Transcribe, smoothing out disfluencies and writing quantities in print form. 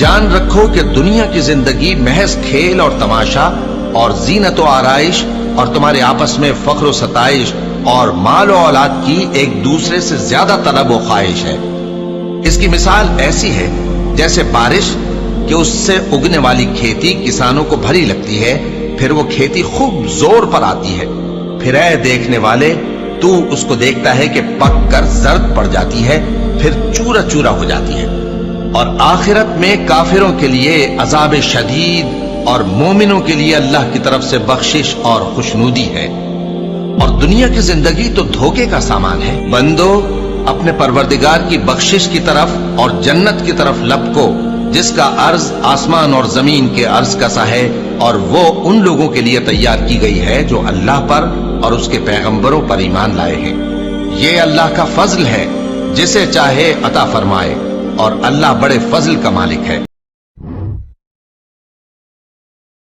جان رکھو کہ دنیا کی زندگی محض کھیل اور تماشا اور زینت و آرائش اور تمہارے آپس میں فخر و ستائش اور مال و اولاد کی ایک دوسرے سے زیادہ طلب و خواہش ہے۔ اس کی مثال ایسی ہے جیسے بارش کہ اس سے اگنے والی کھیتی کسانوں کو بھری لگتی ہے، پھر وہ کھیتی خوب زور پر آتی ہے، پھر اے دیکھنے والے تو اس کو دیکھتا ہے کہ پک کر زرد پڑ جاتی ہے، پھر چورا چورا ہو جاتی ہے۔ اور آخرت میں کافروں کے لیے عذاب شدید اور مومنوں کے لیے اللہ کی طرف سے بخشش اور خوشنودی ہے۔ اور دنیا کی زندگی تو دھوکے کا سامان ہے۔ بندو اپنے پروردگار کی بخشش کی طرف اور جنت کی طرف لپکو جس کا عرض آسمان اور زمین کے عرض کا سا ہے، اور وہ ان لوگوں کے لیے تیار کی گئی ہے جو اللہ پر اور اس کے پیغمبروں پر ایمان لائے ہیں۔ یہ اللہ کا فضل ہے، جسے چاہے عطا فرمائے، اور اللہ بڑے فضل کا مالک ہے۔